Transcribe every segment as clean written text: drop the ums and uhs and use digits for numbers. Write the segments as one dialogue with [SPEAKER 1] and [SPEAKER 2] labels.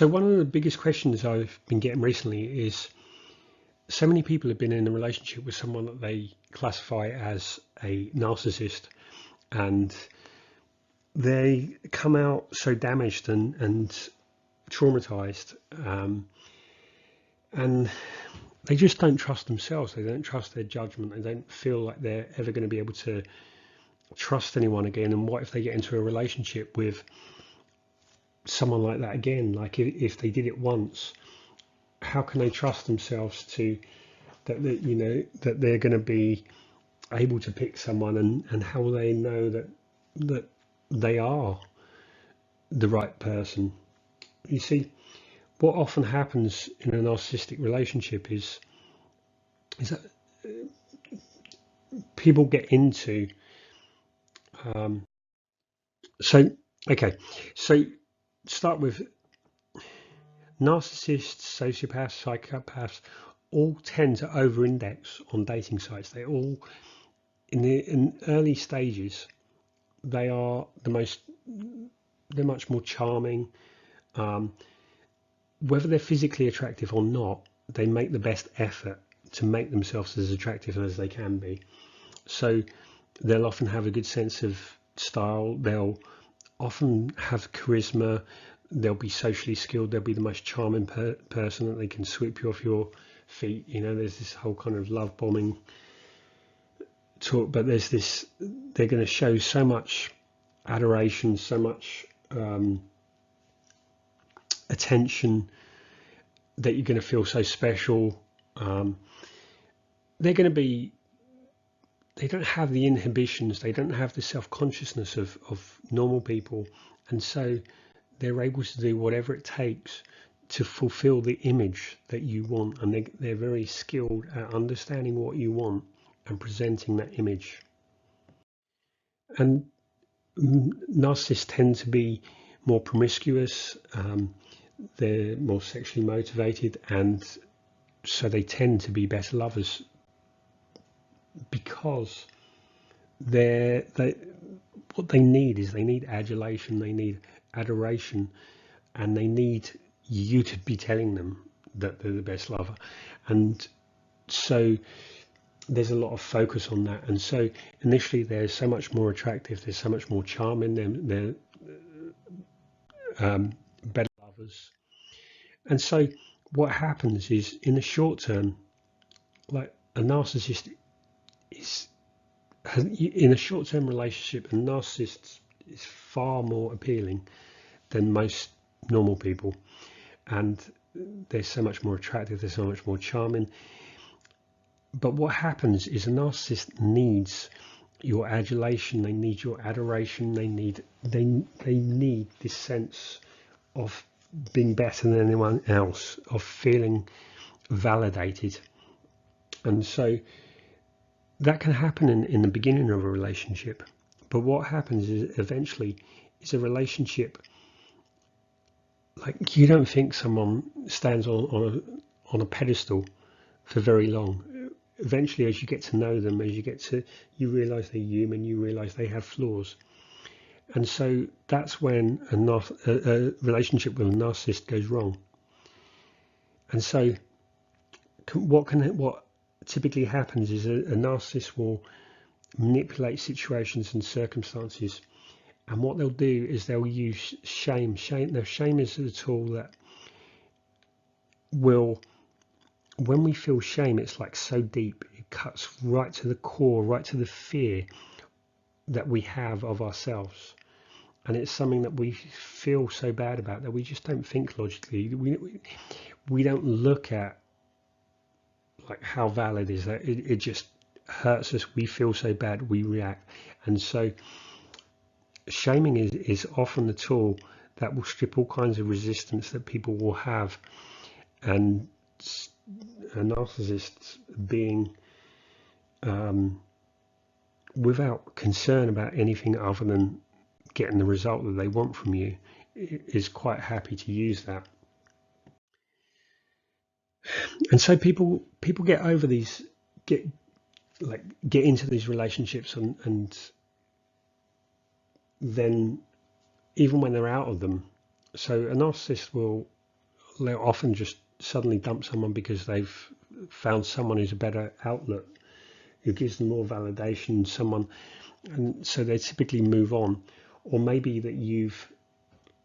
[SPEAKER 1] So one of the biggest questions I've been getting recently is, so many people have been in a relationship with someone that they classify as a narcissist, and they come out so damaged and traumatized, and they just don't trust themselves. They don't trust their judgment. They don't feel like they're ever going to be able to trust anyone again. And what if they get into a relationship with someone like that again? Like if they did it once, how can they trust themselves to that they're going to be able to pick someone, and how will they know that they are the right person? You see, what often happens in a narcissistic relationship is that people get into so start with narcissists, sociopaths, psychopaths all tend to over-index on dating sites. They all, in early stages, they're much more charming. Whether they're physically attractive or not, they make the best effort to make themselves as attractive as they can be. So they'll often have a good sense of style. They'll often have charisma. They'll be socially skilled. They'll be the most charming person that they can sweep you off your feet. There's this whole kind of love bombing talk, but there's this, they're going to show so much adoration, so much attention, that you're going to feel so special. They don't have the inhibitions, they don't have the self-consciousness of normal people, and so they're able to do whatever it takes to fulfill the image that you want, and they're very skilled at understanding what you want and presenting that image. And narcissists tend to be more promiscuous, they're more sexually motivated, and so they tend to be better lovers, because what they need is, they need adulation, they need adoration, and they need you to be telling them that they're the best lover. And so there's a lot of focus on that, and so initially they're so much more attractive, they're so much more charming, they're better lovers. And so what happens is, in the short term, like a narcissist in a short-term relationship, a narcissist is far more appealing than most normal people, and they're so much more attractive, they're so much more charming. But what happens is, a narcissist needs your adulation, they need your adoration, they need this sense of being better than anyone else, of feeling validated. And so that can happen in the beginning of a relationship, but what happens is, eventually, is a relationship, like, you don't think someone stands on a pedestal for very long. Eventually, as you get to know them, you realize they're human, you realize they have flaws. And so that's when a relationship with a narcissist goes wrong. And so what typically happens is, a narcissist will manipulate situations and circumstances, and what they'll do is they'll use shame. Now, shame is a tool that will, when we feel shame, it's like so deep, it cuts right to the core, right to the fear that we have of ourselves, and it's something that we feel so bad about that we just don't think logically. We don't look at, like, how valid is that. It just hurts us. We feel so bad, we react. And so shaming is often the tool that will strip all kinds of resistance that people will have. And a narcissist, being without concern about anything other than getting the result that they want from you, is quite happy to use that. And so people get over these, get into these relationships, and then, even when they're out of them, so a narcissist will they'll often just suddenly dump someone because they've found someone who's a better outlet, who gives them more validation, someone, and so they typically move on. Or maybe that you've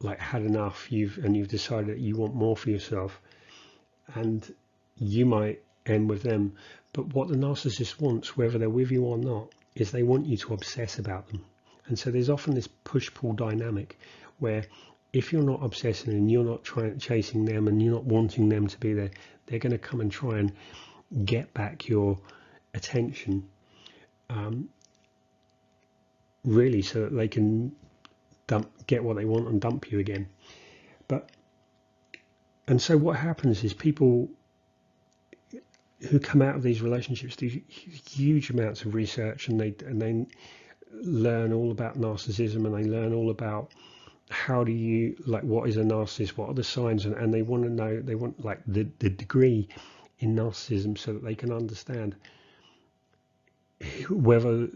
[SPEAKER 1] like had enough, you've decided that you want more for yourself, and you might end with them. But what the narcissist wants, whether they're with you or not, is they want you to obsess about them. And so there's often this push-pull dynamic where if you're not obsessing and you're not chasing them and you're not wanting them to be there, they're going to come and try and get back your attention, really, so that they can get what they want and dump you again. And so what happens is people who come out of these relationships do huge amounts of research, and they learn all about narcissism, and they learn all about how do you, like, what is a narcissist, what are the signs, and they want to know, they want like the degree in narcissism so that they can understand whether,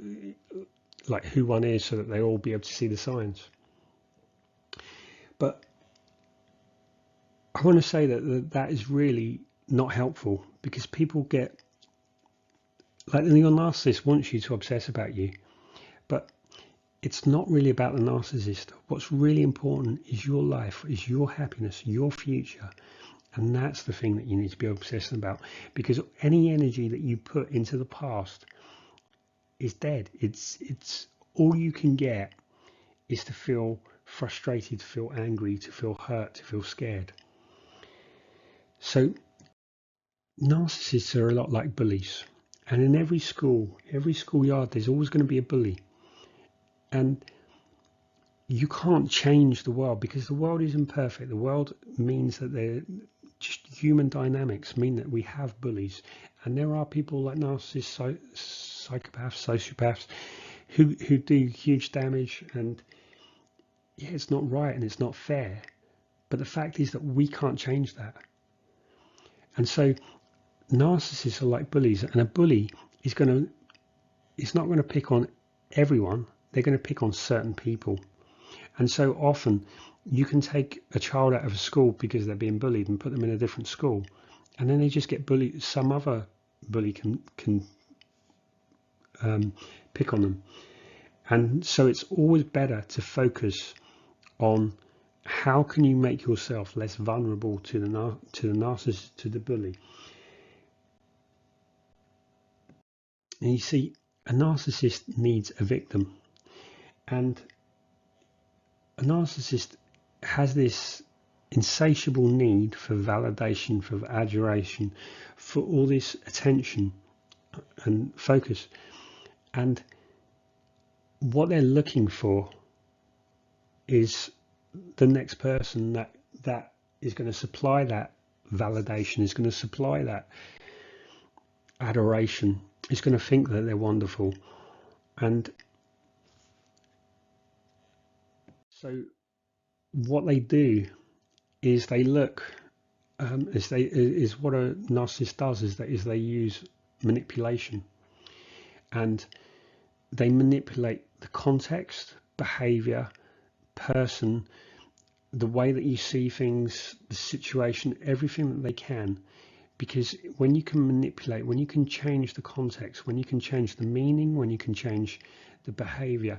[SPEAKER 1] like, who one is, so that they all be able to see the signs. But I want to say that is really not helpful, because people get, like, your narcissist wants you to obsess about you, but it's not really about the narcissist. What's really important is your life, is your happiness, your future. And that's the thing that you need to be obsessing about, because any energy that you put into the past is dead. It's all you can get is to feel frustrated, to feel angry, to feel hurt, to feel scared. So narcissists are a lot like bullies. And in every schoolyard, there's always going to be a bully. And you can't change the world, because the world isn't perfect. The world means that they're just human dynamics mean that we have bullies. And there are people like narcissists, psychopaths, sociopaths, who do huge damage. And yeah, it's not right and it's not fair. But the fact is that we can't change that. And so narcissists are like bullies, and a bully is not going to pick on everyone. They're going to pick on certain people. And so often you can take a child out of a school because they're being bullied and put them in a different school, and then they just get bullied. Some other bully can pick on them. And so it's always better to focus on how can you make yourself less vulnerable to the narcissist, to the bully. And you see, a narcissist needs a victim, and a narcissist has this insatiable need for validation, for adoration, for all this attention and focus. And what they're looking for is the next person that is going to supply that validation, is going to supply that adoration, is going to think that they're wonderful. And so what they do is they look, is what a narcissist does, is they use manipulation, and they manipulate the context, behavior, person, the way that you see things, the situation, everything that they can. Because when you can manipulate, when you can change the context, when you can change the meaning, when you can change the behavior,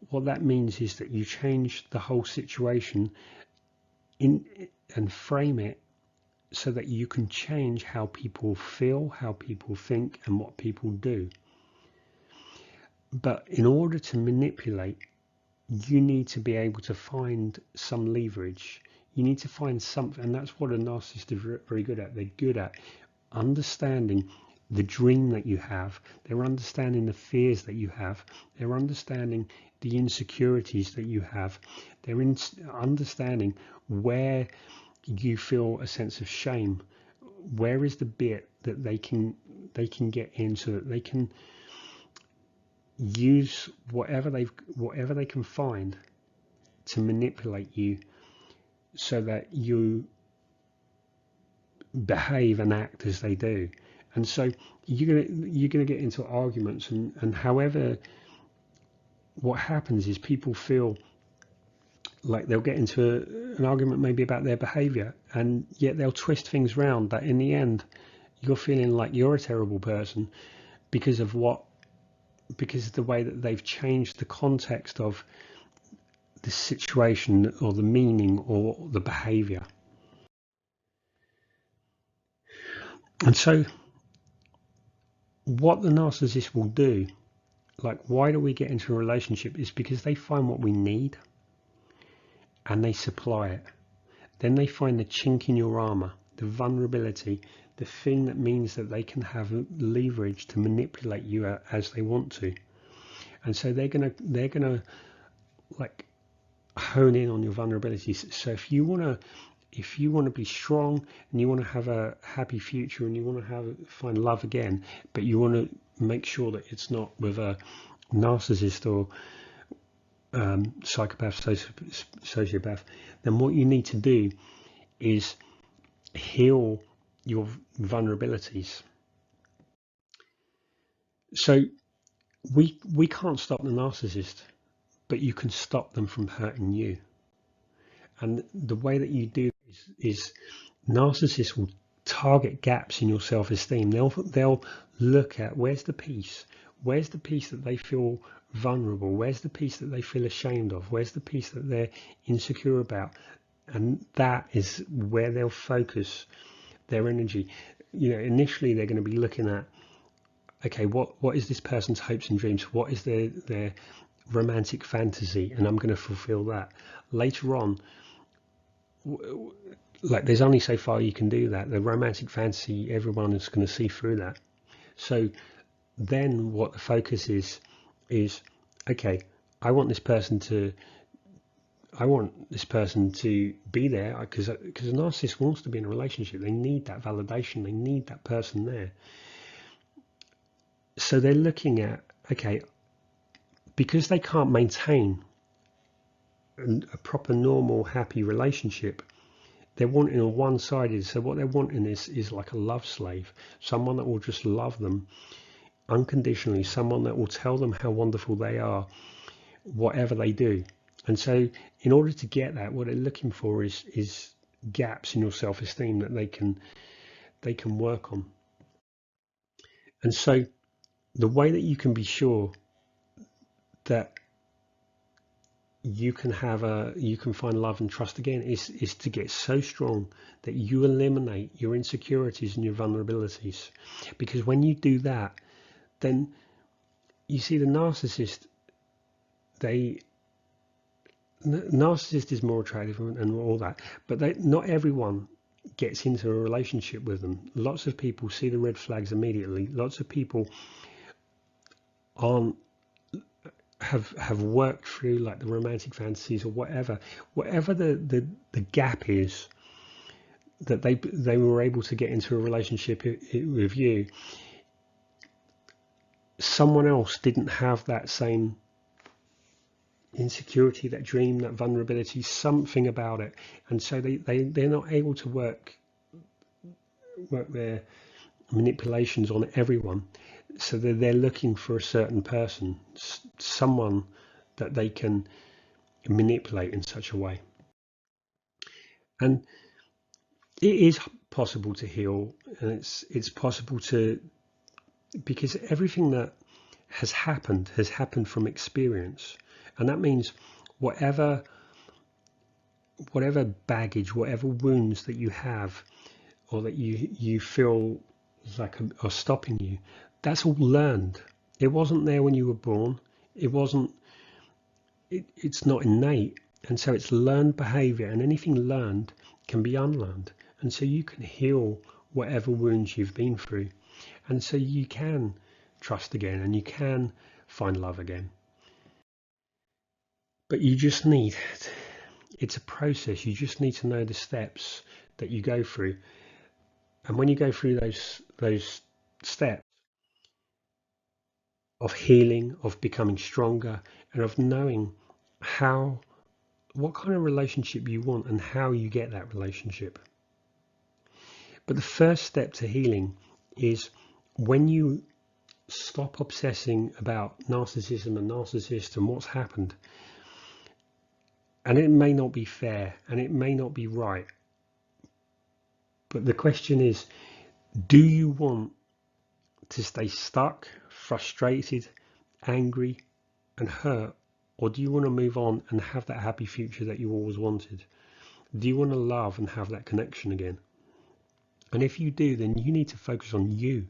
[SPEAKER 1] what that means is that you change the whole situation and frame it so that you can change how people feel, how people think, and what people do. But in order to manipulate, you need to be able to find some leverage. You need to find something, and that's what a narcissist is very good at. They're good at understanding the dream that you have. They're understanding the fears that you have. They're understanding the insecurities that you have. They're understanding where you feel a sense of shame. Where is the bit that they can get in, so that they can use whatever they can find to manipulate you, so that you behave and act as they do. And so you're gonna get into arguments, and however, what happens is people feel like they'll get into an argument maybe about their behavior, and yet they'll twist things round that in the end you're feeling like you're a terrible person because of the way that they've changed the context of the situation or the meaning or the behavior. And so what the narcissist will do, like why do we get into a relationship, is because they find what we need and they supply it. Then they find the chink in your armor, the vulnerability, the thing that means that they can have leverage to manipulate you as they want to. And so they're gonna like hone in on your vulnerabilities. So if you want to be strong and you want to have a happy future and you want to find love again, but you want to make sure that it's not with a narcissist or psychopath, sociopath, then what you need to do is heal your vulnerabilities. So we can't stop the narcissist, but you can stop them from hurting you. And the way that you do is narcissists will target gaps in your self-esteem. They'll look at where's the piece that they feel vulnerable, where's the piece that they feel ashamed of, where's the piece that they're insecure about, and that is where they'll focus their energy. Initially they're going to be looking at, okay, what is this person's hopes and dreams, what is their romantic fantasy, and I'm going to fulfill that. Later on, like there's only so far you can do that. The romantic fantasy, everyone is going to see through that. So then what the focus is okay, I want this person to be there, because a narcissist wants to be in a relationship. They need that validation, they need that person there. So they're looking at, okay, because they can't maintain a proper, normal, happy relationship, they're wanting a one-sided. So what they're wanting is like a love slave, someone that will just love them unconditionally, someone that will tell them how wonderful they are, whatever they do. And so in order to get that, what they're looking for is gaps in your self-esteem that they can work on. And so the way that you can be sure that you can find love and trust again is to get so strong that you eliminate your insecurities and your vulnerabilities. Because when you do that, then you see the narcissist is more attractive and all that, but not everyone gets into a relationship with them. Lots of people see the red flags immediately. Lots of people have worked through like the romantic fantasies or whatever the gap is, that they were able to get into a relationship with you. Someone else didn't have that same insecurity, that dream, that vulnerability, something about it, and so they're not able to work their manipulations on everyone. So they're looking for a certain person, someone that they can manipulate in such a way. And it is possible to heal, and it's possible to, because everything that has happened from experience. And that means whatever baggage, whatever wounds that you have, or that you feel like are stopping you, that's all learned. It wasn't there when you were born. It's not innate. And so it's learned behavior, and anything learned can be unlearned. And so you can heal whatever wounds you've been through. And so you can trust again, and you can find love again. But you just need, it's a process. You just need to know the steps that you go through. And when you go through those steps of healing, of becoming stronger, and of knowing what kind of relationship you want and how you get that relationship. But the first step to healing is when you stop obsessing about narcissism and narcissists and what's happened, And it may not be fair and it may not be right. But the question is, do you want to stay stuck, frustrated, angry, and hurt? Or do you want to move on and have that happy future that you always wanted? Do you want to love and have that connection again? And if you do, then you need to focus on you.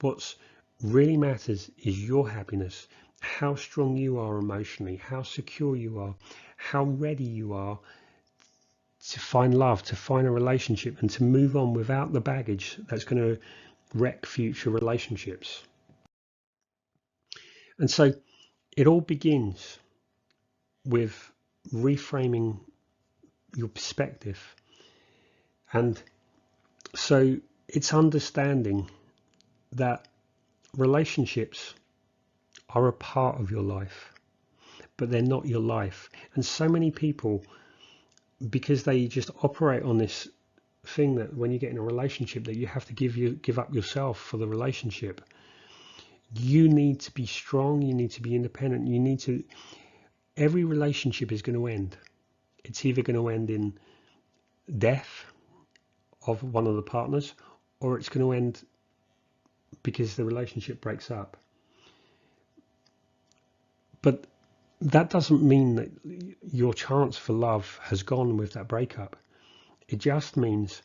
[SPEAKER 1] What's really matters is your happiness, how strong you are emotionally, how secure you are, how ready you are to find love, to find a relationship, and to move on without the baggage that's going to wreck future relationships. And so it all begins with reframing your perspective. And so it's understanding that relationships are a part of your life, but they're not your life. And so many people, because they just operate on this thing that when you get in a relationship that you have to give up yourself for the relationship. You need to be strong, you need to be independent, you need to, every relationship is going to end. It's either going to end in death of one of the partners, or it's going to end because the relationship breaks up. But that doesn't mean that your chance for love has gone with that breakup. It just means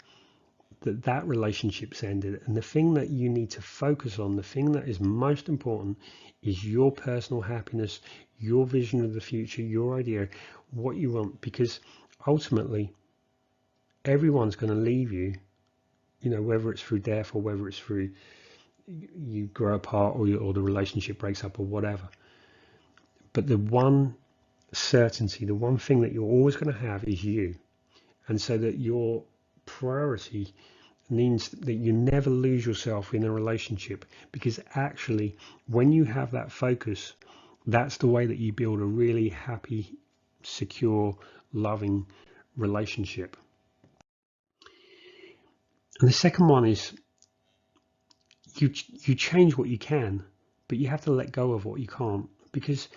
[SPEAKER 1] that that relationship's ended, and the thing that you need to focus on, the thing that is most important, is your personal happiness, your vision of the future, your idea, what you want, because ultimately everyone's going to leave you, you know, whether it's through death or whether it's through you grow apart or the relationship breaks up or whatever. But the one certainty, the one thing that you're always going to have is you. And so that your priority means that you never lose yourself in a relationship, because actually when you have that focus, that's the way that you build a really happy, secure, loving relationship. And the second one is you change what you can, but you have to let go of what you can't, because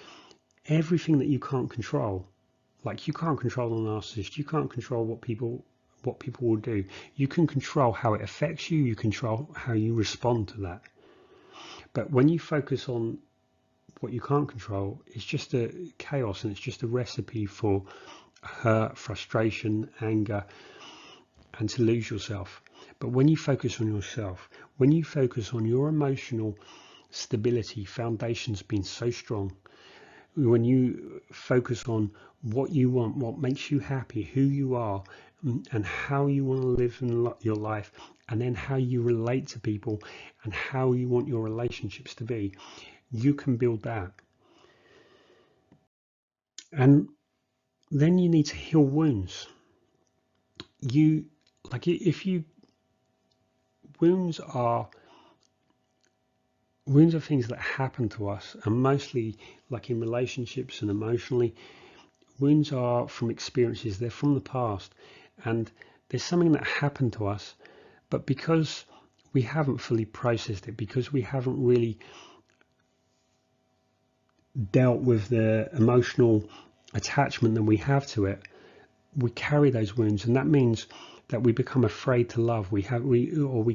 [SPEAKER 1] everything that you can't control, like you can't control the narcissist, you can't control what people will do. You can control how it affects you, you control how you respond to that. But when you focus on what you can't control, it's just a chaos, and it's just a recipe for hurt, frustration, anger, and to lose yourself. But when you focus on yourself, when you focus on your emotional stability, foundations being so strong, when you focus on what you want, what makes you happy, who you are, and how you want to live in your life, and then how you relate to people and how you want your relationships to be, you can build that. And then you need to heal wounds. Wounds are things that happen to us, and mostly like in relationships and emotionally, wounds are from experiences, they're from the past, and there's something that happened to us, but because we haven't fully processed it, because we haven't really dealt with the emotional attachment that we have to it, we carry those wounds, and that means that we become afraid to love. We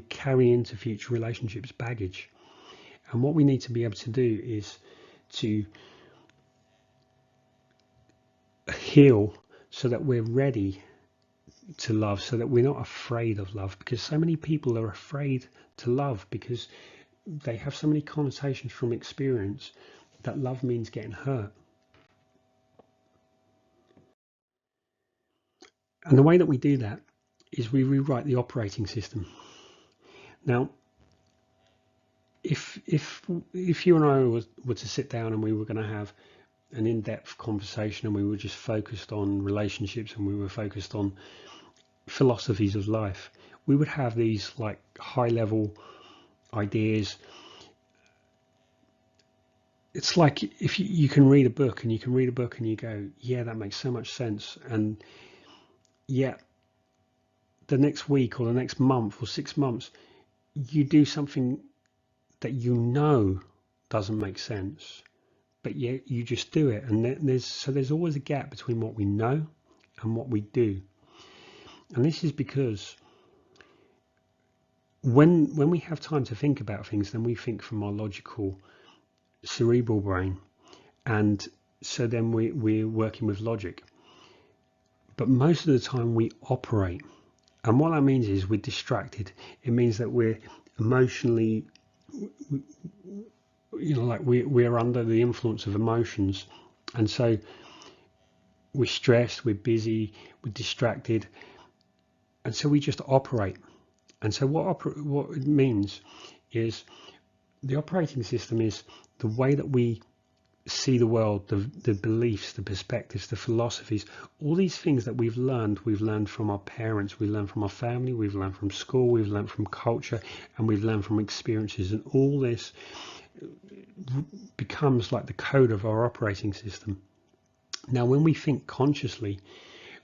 [SPEAKER 1] carry into future relationships baggage. And what we need to be able to do is to heal so that we're ready to love, so that we're not afraid of love, because so many people are afraid to love because they have so many connotations from experience that love means getting hurt. And the way that we do that is we rewrite the operating system. Now, if you and I were to sit down and we were going to have an in-depth conversation, and we were just focused on relationships and we were focused on philosophies of life, we would have these like high-level ideas. It's like if you can read a book and you go, yeah, that makes so much sense, and yet the next week or the next month or 6 months you do something that you know doesn't make sense, but yet you just do it. And there's always a gap between what we know and what we do. And this is because when we have time to think about things, then we think from our logical cerebral brain, and so then we're working with logic. But most of the time we operate, and what that means is we're distracted. It means that we're emotionally, like we're under the influence of emotions, and so we're stressed, we're busy, we're distracted, and so we just operate. And so what it means is the operating system is the way that we see the world, the beliefs, the perspectives, the philosophies, all these things that we've learned from our parents, we've learned from our family, we've learned from school, we've learned from culture, and we've learned from experiences. And all this becomes like the code of our operating system. Now, when we think consciously,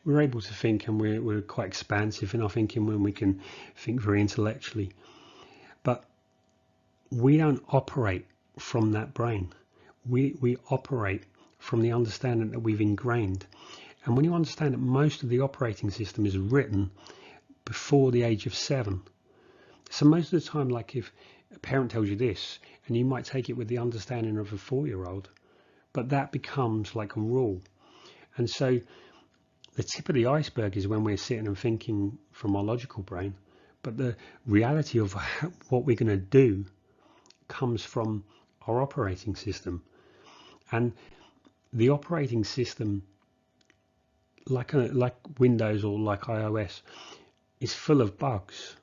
[SPEAKER 1] we're able to think, and we're quite expansive in our thinking when we can think very intellectually. But we don't operate from that brain. We operate from the understanding that we've ingrained. And when you understand that most of the operating system is written before the age of 7. So most of the time, like if a parent tells you this, and you might take it with the understanding of a 4-year-old, but that becomes like a rule. And so the tip of the iceberg is when we're sitting and thinking from our logical brain, but the reality of what we're going to do comes from our operating system. And the operating system, like Windows or like iOS, is full of bugs,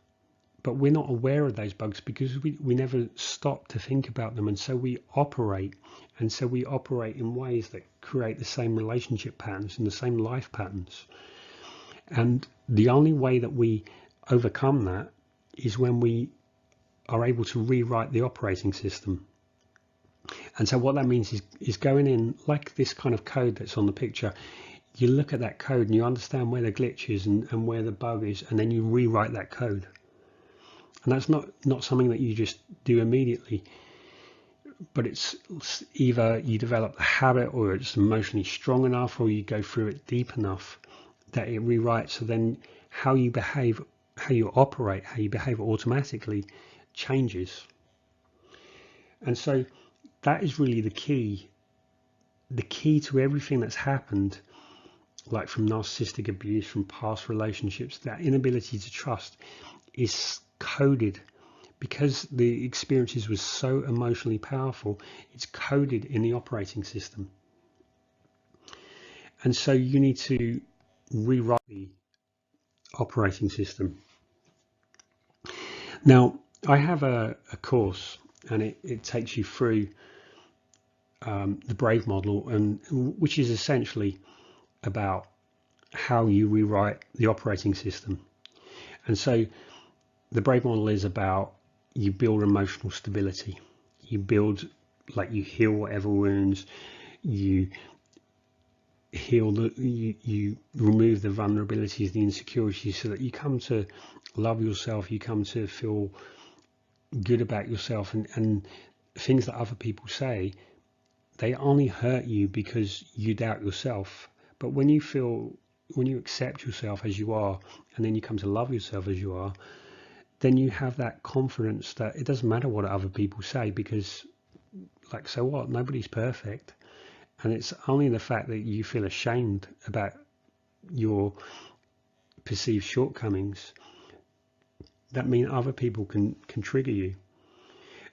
[SPEAKER 1] but we're not aware of those bugs because we never stop to think about them. And so we operate, in ways that create the same relationship patterns and the same life patterns. And the only way that we overcome that is when we are able to rewrite the operating system. And so what that means is going in, like this kind of code that's on the picture, you look at that code and you understand where the glitch is and where the bug is, and then you rewrite that code. And that's not something that you just do immediately, but it's either you develop the habit, or it's emotionally strong enough, or you go through it deep enough that it rewrites. So then how you behave, how you operate, how you behave automatically changes. And so that is really the key to everything that's happened, like from narcissistic abuse, from past relationships. That inability to trust is coded, because the experiences were so emotionally powerful. It's coded in the operating system. And so you need to rewrite the operating system. Now, I have a course, and it takes you through the Brave model, and which is essentially about how you rewrite the operating system. And so the Brave model is about, you build emotional stability, you build, like, you heal whatever wounds, you heal you remove the vulnerabilities, the insecurities, so that you come to love yourself, you come to feel good about yourself, and things that other people say, they only hurt you because you doubt yourself. But when you accept yourself as you are, and then you come to love yourself as you are, then you have that confidence that it doesn't matter what other people say, because, like, so what? Nobody's perfect. And it's only the fact that you feel ashamed about your perceived shortcomings that mean other people can trigger you.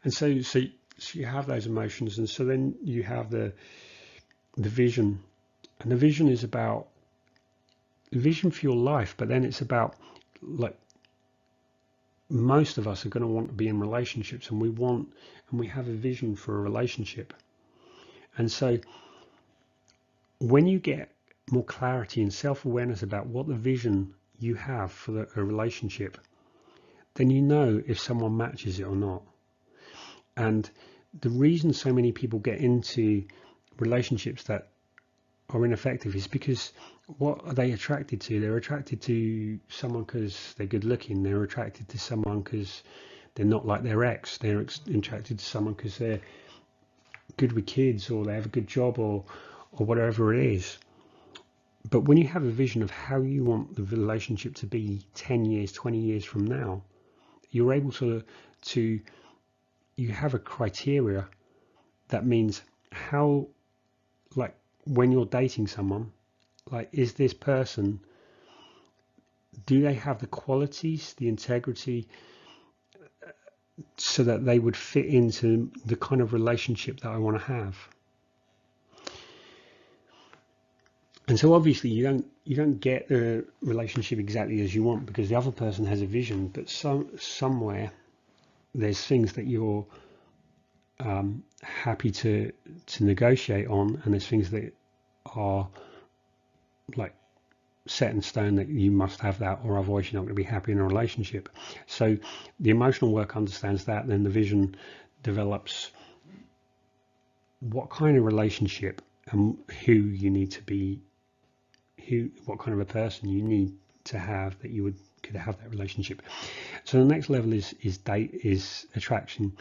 [SPEAKER 1] And so you have those emotions, and so then you have the vision. And the vision is about the vision for your life, but then it's about, like, most of us are going to want to be in relationships, and we have a vision for a relationship. And so when you get more clarity and self-awareness about what the vision you have for a relationship, then you know if someone matches it or not. And the reason so many people get into relationships that are ineffective is because, what are they attracted to? They're attracted to someone because they're good looking. They're attracted to someone because they're not like their ex. They're attracted to someone because they're good with kids, or they have a good job, or whatever it is. But when you have a vision of how you want the relationship to be 10 years, 20 years from now, you're able to you have a criteria. That means how, like, when you're dating someone, like, is this person, do they have the qualities, the integrity, so that they would fit into the kind of relationship that I want to have? And so obviously you don't get the relationship exactly as you want, because the other person has a vision, but somewhere there's things that you're happy to negotiate on, and there's things that are like set in stone that you must have that, or otherwise you're not going to be happy in a relationship. So the emotional work understands that, then the vision develops what kind of relationship and who you need to be, what kind of a person you need to have that you could have that relationship. So the next level is attraction,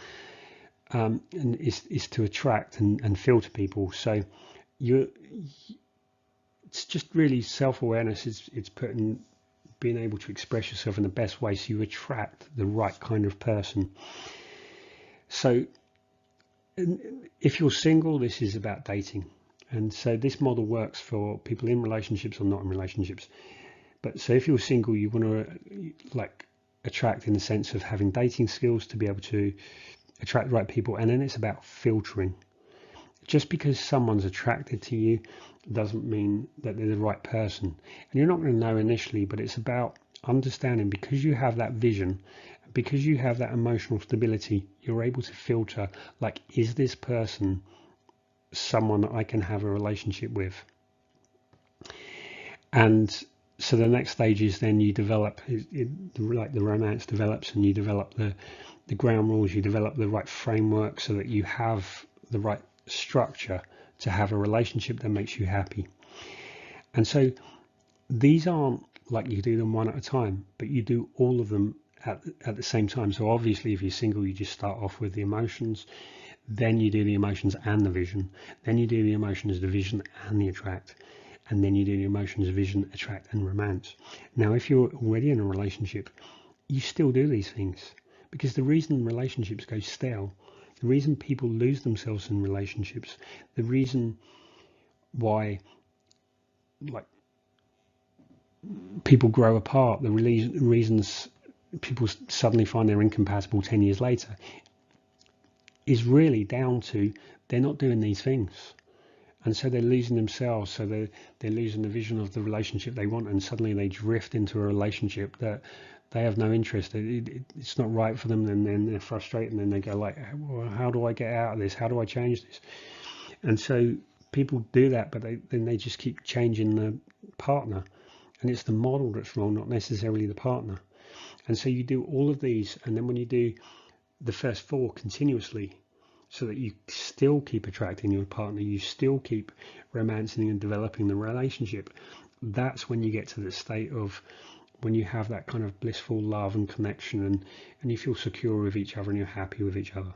[SPEAKER 1] and is to attract and filter people. So it's just really self-awareness. It's being able to express yourself in the best way, so you attract the right kind of person. So if you're single, this is about dating. And so this model works for people in relationships or not in relationships. But so if you're single, you want to like attract in the sense of having dating skills to be able to attract the right people. And then it's about filtering. Just because someone's attracted to you doesn't mean that they're the right person. And you're not going to know initially, but it's about understanding, because you have that vision, because you have that emotional stability, you're able to filter, like, is this person someone that I can have a relationship with? And so the next stage is then you develop, like the romance develops, and you develop the ground rules, you develop the right framework so that you have the right structure to have a relationship that makes you happy. And so these aren't like you do them one at a time, but you do all of them at the same time. So obviously if you're single, you just start off with the emotions, then you do the emotions and the vision, then you do the emotions, the vision and the attract, and then you do the emotions, vision, attract and romance. Now if you're already in a relationship, you still do these things, because the reason relationships go stale, the reason people lose themselves in relationships, the reason why like people grow apart, the reasons people suddenly find they're incompatible 10 years later, is really down to they're not doing these things. And so they're losing themselves, so they're losing the vision of the relationship they want, and suddenly they drift into a relationship that they have no interest. It's not right for them, and then they're frustrated, and then they go like, well, how do I get out of this? How do I change this? And so people do that, but then they just keep changing the partner. And it's the model that's wrong, not necessarily the partner. And so you do all of these, and then when you do the first four continuously, so that you still keep attracting your partner, you still keep romancing and developing the relationship, that's when you get to the state of when you have that kind of blissful love and connection, and you feel secure with each other and you're happy with each other.